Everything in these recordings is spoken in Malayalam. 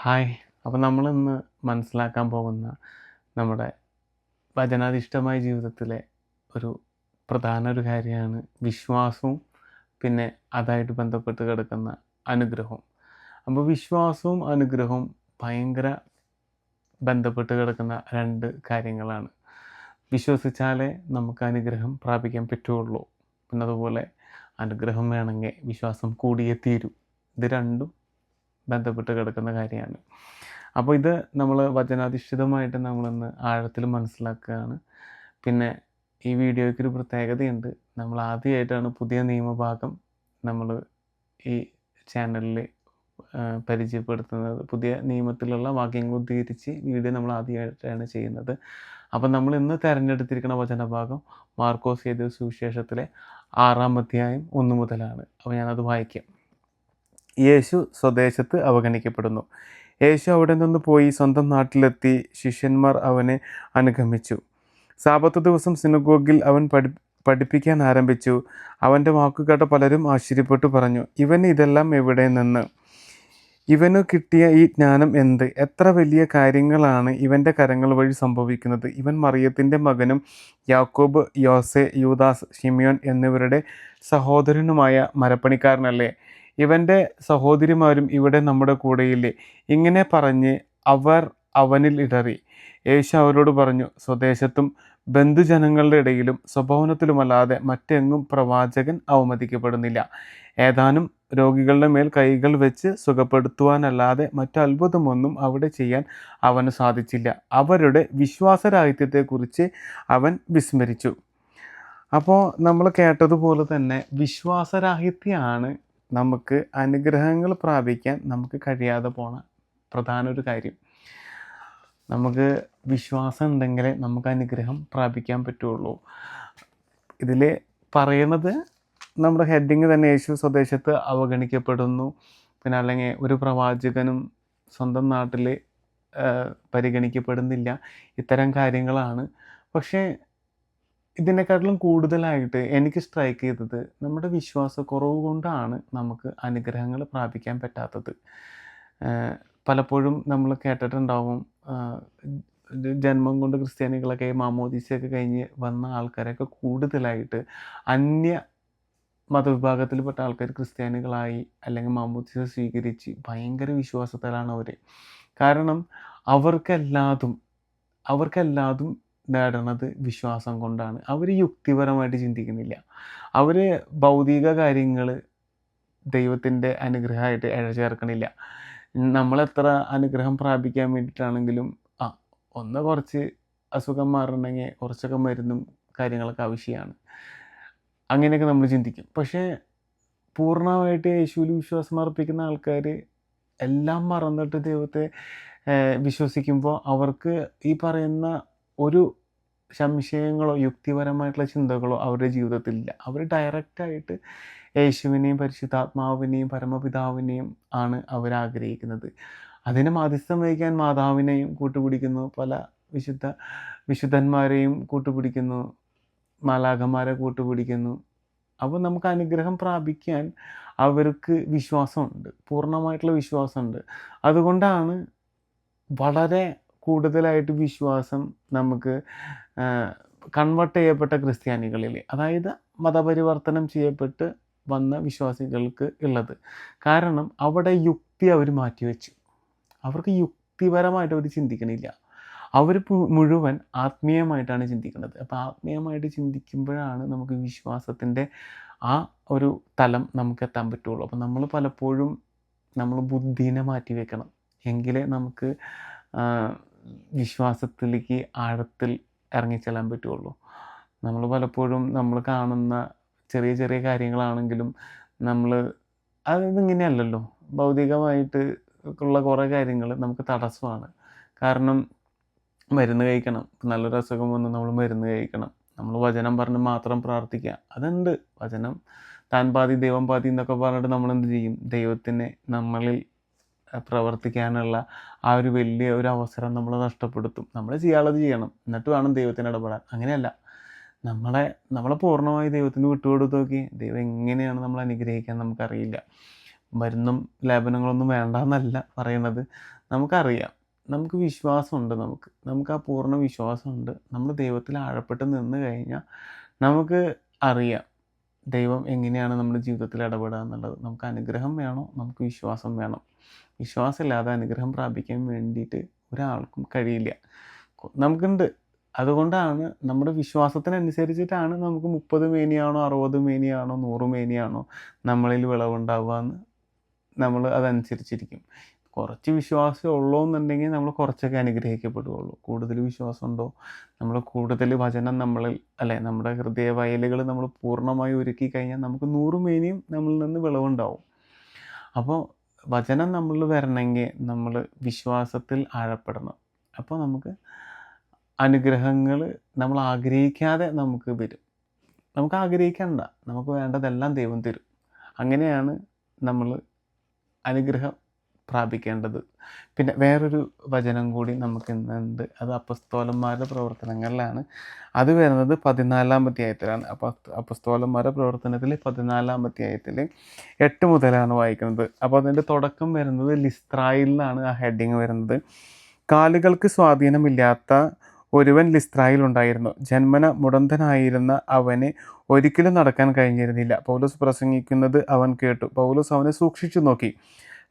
ഹായ്. അപ്പോൾ നമ്മളിന്ന് മനസ്സിലാക്കാൻ പോകുന്ന നമ്മുടെ വചനാധിഷ്ഠിതമായ ജീവിതത്തിലെ ഒരു ഒരു കാര്യമാണ് വിശ്വാസവും പിന്നെ അതായിട്ട് ബന്ധപ്പെട്ട് കിടക്കുന്ന അനുഗ്രഹവും. അപ്പോൾ വിശ്വാസവും അനുഗ്രഹവും ഭയങ്കര ബന്ധപ്പെട്ട് കിടക്കുന്ന രണ്ട് കാര്യങ്ങളാണ്. വിശ്വസിച്ചാലേ നമുക്ക് അനുഗ്രഹം പ്രാപിക്കാൻ പറ്റുള്ളൂ. പിന്നെ അതുപോലെ അനുഗ്രഹം വേണമെങ്കിൽ വിശ്വാസം കൂടിയേ തീരൂ. ഇത് രണ്ടും ബന്ധപ്പെട്ട് കിടക്കുന്ന കാര്യമാണ്. അപ്പോൾ ഇത് നമ്മൾ വചനാധിഷ്ഠിതമായിട്ട് നമ്മളിന്ന് ആഴത്തിൽ മനസ്സിലാക്കുകയാണ്. പിന്നെ ഈ വീഡിയോയ്ക്കൊരു പ്രത്യേകതയുണ്ട്. നമ്മൾ ആദ്യമായിട്ടാണ് പുതിയ നിയമഭാഗം നമ്മൾ ഈ ചാനലിൽ പരിചയപ്പെടുത്തുന്നത്. പുതിയ നിയമത്തിലുള്ള വാക്യങ്ങൾ ഉദ്ധരിച്ച് വീഡിയോ നമ്മൾ ആദ്യമായിട്ടാണ് ചെയ്യുന്നത്. അപ്പം നമ്മൾ ഇന്ന് തിരഞ്ഞെടുത്തിരിക്കുന്ന വചനഭാഗം മാർക്കോസ് എഴുതിയ സുവിശേഷത്തിലെ 6-ാം അധ്യായം 1 മുതലാണ്. അപ്പോൾ ഞാനത് വായിക്കാം. യേശു സ്വദേശത്ത് അവഗണിക്കപ്പെടുന്നു. യേശു അവിടെ നിന്ന് പോയി സ്വന്തം നാട്ടിലെത്തി. ശിഷ്യന്മാർ അവനെ അനുഗമിച്ചു. സാബത്ത് ദിവസം സിനഗോഗിൽ അവൻ പഠിപ്പിക്കാൻ ആരംഭിച്ചു. അവൻ്റെ വാക്കുകേട്ട പലരും ആശ്ചര്യപ്പെട്ടു പറഞ്ഞു, ഇവന് ഇതെല്ലാം എവിടെ നിന്ന്? ഇവനു കിട്ടിയ ഈ ജ്ഞാനം എന്ത്? എത്ര വലിയ കാര്യങ്ങളാണ് ഇവൻ്റെ കരങ്ങൾ വഴി സംഭവിക്കുന്നത്. ഇവൻ മറിയത്തിൻ്റെ മകനും യാക്കോബ്, യോസെ, യൂദാസ്, ശിമിയോൻ എന്നിവരുടെ സഹോദരനുമായ മരപ്പണിക്കാരനല്ലേ? ഇവൻ്റെ സഹോദരിമാരും ഇവിടെ നമ്മുടെ കൂടെയില്ലേ? ഇങ്ങനെ പറഞ്ഞ് അവർ അവനിൽ ഇടറി. യേശു അവരോട് പറഞ്ഞു, സ്വദേശത്തും ബന്ധുജനങ്ങളുടെ ഇടയിലും സ്വഭവനത്തിലുമല്ലാതെ മറ്റെങ്ങും പ്രവാചകൻ അവമതിക്കപ്പെടുന്നില്ല. ഏതാനും രോഗികളുടെ മേൽ കൈകൾ വെച്ച് സുഖപ്പെടുത്തുവാനല്ലാതെ മറ്റു അത്ഭുതമൊന്നും അവിടെ ചെയ്യാൻ അവന് സാധിച്ചില്ല. അവരുടെ വിശ്വാസരാഹിത്യത്തെക്കുറിച്ച് അവൻ വിസ്മരിച്ചു. അപ്പോൾ നമ്മൾ കേട്ടതുപോലെ തന്നെ വിശ്വാസരാഹിത്യമാണ് നമുക്ക് അനുഗ്രഹങ്ങൾ പ്രാപിക്കാൻ നമുക്ക് കഴിയാതെ പോണ പ്രധാന ഒരു കാര്യം. നമുക്ക് വിശ്വാസം ഉണ്ടെങ്കിലേ നമുക്ക് അനുഗ്രഹം പ്രാപിക്കാൻ പറ്റുള്ളൂ. ഇതിൽ പറയുന്നത് നമ്മുടെ ഹെഡിങ് തന്നെ യേശു സ്വദേശത്ത് അവഗണിക്കപ്പെടുന്നു, പിന്നെ അല്ലെങ്കിൽ ഒരു പ്രവാചകനും സ്വന്തം നാട്ടിൽ പരിഗണിക്കപ്പെടുന്നില്ല, ഇത്തരം കാര്യങ്ങളാണ്. പക്ഷേ ഇതിനെക്കാട്ടിലും കൂടുതലായിട്ട് എനിക്ക് സ്ട്രൈക്ക് ചെയ്തത് നമ്മുടെ വിശ്വാസക്കുറവ് കൊണ്ടാണ് നമുക്ക് അനുഗ്രഹങ്ങൾ പ്രാപിക്കാൻ പറ്റാത്തത്. പലപ്പോഴും നമ്മൾ കേട്ടിട്ടുണ്ടാവും, ജന്മം കൊണ്ട് ക്രിസ്ത്യാനികളൊക്കെ മാമോദീസയൊക്കെ കഴിഞ്ഞ് വന്ന ആൾക്കാരൊക്കെ കൂടുതലായിട്ട് അന്യ മതവിഭാഗത്തിൽപ്പെട്ട ആൾക്കാർ ക്രിസ്ത്യാനികളായി അല്ലെങ്കിൽ മാമോദീസ സ്വീകരിച്ച് ഭയങ്കര വിശ്വാസത്തിലാണ് അവർ. കാരണം അവർക്കെല്ലാതും നേടണത് വിശ്വാസം കൊണ്ടാണ്. അവർ യുക്തിപരമായിട്ട് ചിന്തിക്കുന്നില്ല. അവർ ഭൗതിക കാര്യങ്ങൾ ദൈവത്തിൻ്റെ അനുഗ്രഹമായിട്ട് ഇഴചേർക്കണില്ല. നമ്മളെത്ര അനുഗ്രഹം പ്രാപിക്കാൻ വേണ്ടിയിട്ടാണെങ്കിലും ഒന്ന് കുറച്ച് അസുഖം മാറണമെങ്കിൽ കുറച്ചൊക്കെ മരുന്നും കാര്യങ്ങളൊക്കെ ആവശ്യമാണ്. അങ്ങനെയൊക്കെ നമ്മൾ ചിന്തിക്കും. പക്ഷേ പൂർണ്ണമായിട്ട് യേശുവിൽ വിശ്വാസം അർപ്പിക്കുന്ന ആൾക്കാർ എല്ലാം മറന്നിട്ട് ദൈവത്തെ വിശ്വസിക്കുമ്പോൾ അവർക്ക് ഈ പറയുന്ന ഒരു സംശയങ്ങളോ യുക്തിപരമായിട്ടുള്ള ചിന്തകളോ അവരുടെ ജീവിതത്തിലില്ല. അവർ ഡയറക്റ്റായിട്ട് യേശുവിനെയും പരിശുദ്ധാത്മാവിനെയും പരമപിതാവിനെയും ആണ് അവരാഗ്രഹിക്കുന്നത്. അതിന് മാധ്യസ്ഥം വഹിക്കാൻ മാതാവിനെയും കൂട്ടുപിടിക്കുന്നു, പല വിശുദ്ധന്മാരെയും കൂട്ടുപിടിക്കുന്നു, മാലാഖമാരെ കൂട്ടുപിടിക്കുന്നു. അപ്പോൾ നമുക്ക് അനുഗ്രഹം പ്രാപിക്കാൻ അവർക്ക് വിശ്വാസമുണ്ട്, പൂർണ്ണമായിട്ടുള്ള വിശ്വാസമുണ്ട്. അതുകൊണ്ടാണ് വളരെ കൂടുതലായിട്ട് വിശ്വാസം നമുക്ക് കൺവേർട്ട് ചെയ്യപ്പെട്ട ക്രിസ്ത്യാനികളിൽ, അതായത് മതപരിവർത്തനം ചെയ്യപ്പെട്ട് വന്ന വിശ്വാസികൾക്ക് ഉള്ളത്. കാരണം അവിടെ യുക്തി അവർ മാറ്റിവെച്ചു. അവർക്ക് യുക്തിപരമായിട്ട് അവർ ചിന്തിക്കണില്ല. അവർ മുഴുവൻ ആത്മീയമായിട്ടാണ് ചിന്തിക്കുന്നത്. അപ്പോൾ ആത്മീയമായിട്ട് ചിന്തിക്കുമ്പോഴാണ് നമുക്ക് വിശ്വാസത്തിൻ്റെ ആ ഒരു തലം നമുക്ക് എത്താൻ പറ്റുള്ളൂ. അപ്പോൾ നമ്മൾ പലപ്പോഴും നമ്മൾ ബുദ്ധീനെ മാറ്റി വെക്കണം, എങ്കിലേ നമുക്ക് വിശ്വാസത്തിലേക്ക് ആഴത്തിൽ ഇറങ്ങിച്ചെല്ലാൻ പറ്റുള്ളൂ. നമ്മൾ പലപ്പോഴും നമ്മൾ കാണുന്ന ചെറിയ ചെറിയ കാര്യങ്ങളാണെങ്കിലും അതിങ്ങനെയല്ലല്ലോ. ഭൗതികമായിട്ട് ഉള്ള കുറേ കാര്യങ്ങൾ നമുക്ക് തടസ്സമാണ്. കാരണം മരുന്ന് കഴിക്കണം, നല്ലൊരു അസുഖം വന്ന് നമ്മൾ മരുന്ന് കഴിക്കണം, നമ്മൾ വചനം പറഞ്ഞ് മാത്രം പ്രാർത്ഥിക്കുക, അതുണ്ട്. വചനം താൻ പാതി ദൈവം പാതി എന്നൊക്കെ പറഞ്ഞിട്ട് നമ്മളെന്ത് ചെയ്യും? ദൈവത്തിനെ നമ്മളിൽ പ്രവർത്തിക്കാനുള്ള ആ ഒരു വലിയ ഒരു അവസരം നമ്മൾ നഷ്ടപ്പെടുത്തും. നമ്മൾ ചെയ്യാനുള്ളത് ചെയ്യണം, എന്നിട്ട് വേണം ദൈവത്തിന് ഇടപെടാൻ. അങ്ങനെയല്ല. നമ്മളെ പൂർണ്ണമായി ദൈവത്തിന് വിട്ടുകൊടുത്ത് നോക്കി, ദൈവം എങ്ങനെയാണ് നമ്മൾ അനുഗ്രഹിക്കാൻ നമുക്കറിയില്ല. മരുന്നും ലേപനങ്ങളൊന്നും വേണ്ടാന്നല്ല പറയുന്നത്. നമുക്കറിയാം, നമുക്ക് വിശ്വാസമുണ്ട്, നമുക്ക് ആ പൂർണ്ണ വിശ്വാസമുണ്ട്. നമ്മൾ ദൈവത്തിൽ ആഴപ്പെട്ട് നിന്ന് കഴിഞ്ഞാൽ നമുക്ക് അറിയാം ദൈവം എങ്ങനെയാണ് നമ്മുടെ ജീവിതത്തിൽ ഇടപെടുക എന്നുള്ളത്. നമുക്ക് അനുഗ്രഹം വേണോ? നമുക്ക് വിശ്വാസം വേണം. വിശ്വാസമില്ലാതെ അനുഗ്രഹം പ്രാപിക്കാൻ വേണ്ടിയിട്ട് ഒരാൾക്കും കഴിയില്ല. നമുക്കുണ്ട്. അതുകൊണ്ടാണ് നമ്മുടെ വിശ്വാസത്തിനനുസരിച്ചിട്ടാണ് നമുക്ക് 30 മേനിയാണോ 60 മേനിയാണോ 100 മേനിയാണോ നമ്മളിൽ വിളവുണ്ടാവുക എന്ന് നമ്മൾ അതനുസരിച്ചിരിക്കും. കുറച്ച് വിശ്വാസം ഉള്ളൂ എന്നുണ്ടെങ്കിൽ നമ്മൾ കുറച്ചൊക്കെ അനുഗ്രഹിക്കപ്പെടുകയുള്ളൂ. കൂടുതൽ വിശ്വാസമുണ്ടോ, നമ്മൾ കൂടുതൽ വചനം നമ്മളിൽ നമ്മുടെ ഹൃദയ വയലുകൾ നമ്മൾ പൂർണ്ണമായി ഒരുക്കി കഴിഞ്ഞാൽ നമുക്ക് 100 മേനിയും നമ്മളിൽ നിന്ന് വിളവുണ്ടാവും. അപ്പോൾ വചനം നമ്മളിൽ വരണമെങ്കിൽ നമ്മൾ വിശ്വാസത്തിൽ ആഴപ്പെടണം. അപ്പോൾ നമുക്ക് അനുഗ്രഹങ്ങൾ നമ്മൾ ആഗ്രഹിക്കാതെ നമുക്ക് വരും. നമുക്ക് ആഗ്രഹിക്കണ്ട, നമുക്ക് വേണ്ടതെല്ലാം ദൈവം തരും. അങ്ങനെയാണ് നമ്മൾ അനുഗ്രഹം പ്രാപിക്കേണ്ടത്. പിന്നെ വേറൊരു വചനം കൂടി നമുക്ക് ഇന്നുണ്ട്. അത് അപ്പസ്തോലന്മാരുടെ പ്രവർത്തനങ്ങളിലാണ്. അത് വരുന്നത് 14-ാം അധ്യായത്തിലാണ്. അപ്പസ്തോലന്മാരുടെ പ്രവർത്തനത്തിൽ 14-ാം അധ്യായത്തിൽ 8 മുതലാണ് വായിക്കുന്നത്. അപ്പോൾ അതിൻ്റെ തുടക്കം വരുന്നത് ലിസ്ത്രായിൽ നിന്നാണ് ആ ഹെഡിങ് വരുന്നത്. കാലുകൾക്ക് സ്വാധീനമില്ലാത്ത ഒരുവൻ ലിസ്ത്രായിൽ ഉണ്ടായിരുന്നു. ജന്മന മുടന്തനായിരുന്ന അവന് ഒരിക്കലും നടക്കാൻ കഴിഞ്ഞിരുന്നില്ല. പൗലോസ് പ്രസംഗിക്കുന്നത് അവൻ കേട്ടു. പൗലോസ് അവനെ സൂക്ഷിച്ചു നോക്കി.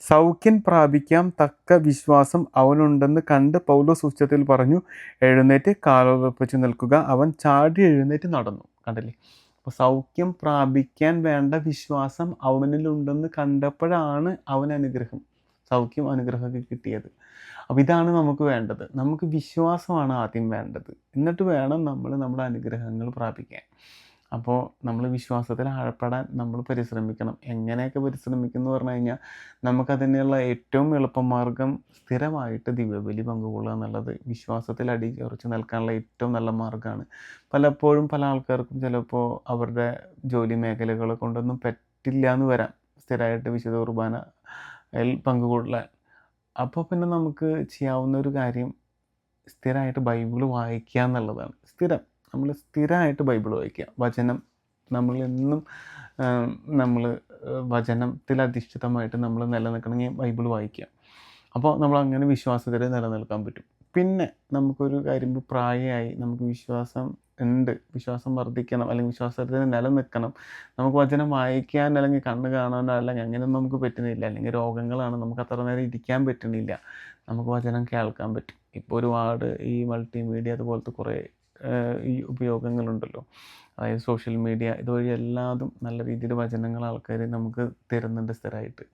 സൗഖ്യം പ്രാപിക്കാൻ തക്ക വിശ്വാസം അവനുണ്ടെന്ന് കണ്ട് പൗലോസ് ഉച്ചത്തിൽ പറഞ്ഞു, എഴുന്നേറ്റ് കാലുറപ്പിച്ച് നിൽക്കുക. അവൻ ചാടി എഴുന്നേറ്റ് നടന്നു. കണ്ടില്ലേ? അപ്പോൾ സൗഖ്യം പ്രാപിക്കാൻ വേണ്ട വിശ്വാസം അവനിലുണ്ടെന്ന് കണ്ടപ്പോഴാണ് അവൻ സൗഖ്യം അനുഗ്രഹമൊക്കെ കിട്ടിയത്. അപ്പോൾ ഇതാണ് നമുക്ക് വേണ്ടത്. നമുക്ക് വിശ്വാസമാണ് ആദ്യം വേണ്ടത്. എന്നിട്ട് വേണം നമ്മൾ നമ്മുടെ അനുഗ്രഹങ്ങൾ പ്രാപിക്കാൻ. അപ്പോൾ നമ്മൾ വിശ്വാസത്തിൽ ആഴപ്പെടാൻ നമ്മൾ പരിശ്രമിക്കണം. എങ്ങനെയൊക്കെ പരിശ്രമിക്കും എന്ന് പറഞ്ഞു കഴിഞ്ഞാൽ നമുക്കതിനുള്ള ഏറ്റവും എളുപ്പമാർഗ്ഗം സ്ഥിരമായിട്ട് ദിവ്യബലി പങ്കുകൊള്ളുക എന്നുള്ളത് വിശ്വാസത്തിൽ അടിയുറച്ച് നിൽക്കാനുള്ള ഏറ്റവും നല്ല മാർഗ്ഗമാണ്. പലപ്പോഴും പല ആൾക്കാർക്കും ചിലപ്പോൾ അവരുടെ ജോലി മേഖലകൾ കൊണ്ടൊന്നും പറ്റില്ല എന്ന് വരാം സ്ഥിരമായിട്ട് വിശുദ്ധ കുർബാനയിൽ പങ്കുകൊള്ളാൻ. അപ്പോൾ പിന്നെ നമുക്ക് ചെയ്യാവുന്ന ഒരു കാര്യം സ്ഥിരമായിട്ട് ബൈബിൾ വായിക്കുക എന്നുള്ളതാണ്. നമ്മൾ സ്ഥിരമായിട്ട് ബൈബിൾ വായിക്കുക. വചനം നമ്മളെന്നും നമ്മൾ വചനത്തിൽ അധിഷ്ഠിതമായിട്ട് നമ്മൾ നിലനിൽക്കണമെങ്കിൽ ബൈബിൾ വായിക്കുക. അപ്പോൾ നമ്മൾ അങ്ങനെ വിശ്വാസത്തിൽ നിലനിൽക്കാൻ പറ്റും. പിന്നെ നമുക്കൊരു കാര്യം, പ്രായമായി നമുക്ക് വിശ്വാസം ഉണ്ട്, വിശ്വാസം വർദ്ധിക്കണം, അല്ലെങ്കിൽ വിശ്വാസത്തിൽ നിലനിൽക്കണം, നമുക്ക് വചനം വായിക്കാൻ അല്ലെങ്കിൽ കണ്ണ് കാണാനോ അല്ലെങ്കിൽ അങ്ങനെയൊന്നും നമുക്ക് പറ്റുന്നില്ല, അല്ലെങ്കിൽ രോഗങ്ങളാണ്, നമുക്ക് അത്ര നേരം ഇരിക്കാൻ പറ്റുന്നില്ല, നമുക്ക് വചനം കേൾക്കാൻ പറ്റും. ഇപ്പോൾ ഒരുപാട് ഈ മൾട്ടിമീഡിയ അതുപോലത്തെ കുറേ ഈ ഉപയോഗങ്ങളുണ്ടല്ലോ, അതായത് സോഷ്യൽ മീഡിയ ഇതുവഴി എല്ലാതും നല്ല രീതിയിൽ വചനങ്ങൾ ആൾക്കാർ നമുക്ക് തരുന്നുണ്ട് സ്ഥിരമായിട്ട്.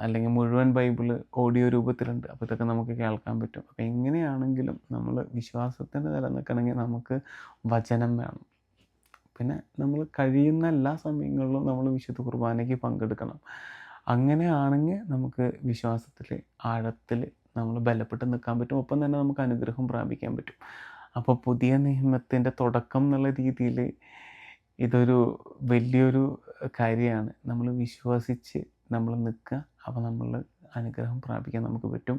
അല്ലെങ്കിൽ മുഴുവൻ ബൈബിള് ഓഡിയോ രൂപത്തിലുണ്ട്. അപ്പോൾ ഇതൊക്കെ നമുക്ക് കേൾക്കാൻ പറ്റും. അപ്പോൾ എങ്ങനെയാണെങ്കിലും നമ്മൾ വിശ്വാസത്തിന് നിലനിൽക്കണമെങ്കിൽ നമുക്ക് വചനം വേണം. പിന്നെ നമ്മൾ കഴിയുന്ന എല്ലാ സമയങ്ങളിലും നമ്മൾ വിശുദ്ധ കുർബാനയ്ക്ക് പങ്കെടുക്കണം. അങ്ങനെയാണെങ്കിൽ നമുക്ക് വിശ്വാസത്തിൽ ആഴത്തിൽ നമ്മൾ ബലപ്പെട്ട് നിൽക്കാൻ പറ്റും. ഒപ്പം തന്നെ നമുക്ക് അനുഗ്രഹം പ്രാപിക്കാൻ പറ്റും. അപ്പോൾ പുതിയ നിയമത്തിൻ്റെ തുടക്കം എന്നുള്ള രീതിയിൽ ഇതൊരു വലിയൊരു കാര്യമാണ്. നമ്മൾ വിശ്വസിച്ച് നമ്മൾ നിൽക്കുക. അപ്പോൾ നമ്മൾ അനുഗ്രഹം പ്രാപിക്കാൻ നമുക്ക് പറ്റും.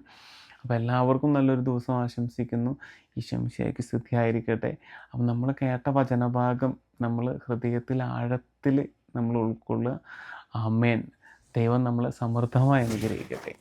അപ്പോൾ എല്ലാവർക്കും നല്ലൊരു ദിവസം ആശംസിക്കുന്നു. ഈശോമിശിഹായ്ക്ക് സ്തുതിയായിരിക്കട്ടെ. അപ്പം നമ്മൾ കേട്ട വചനഭാഗം നമ്മൾ ഹൃദയത്തിൽ ആഴത്തിൽ നമ്മൾ ഉൾക്കൊള്ളുക. ആമേൻ. ദൈവം നമ്മളെ സമൃദ്ധമായി അനുഗ്രഹിക്കട്ടെ.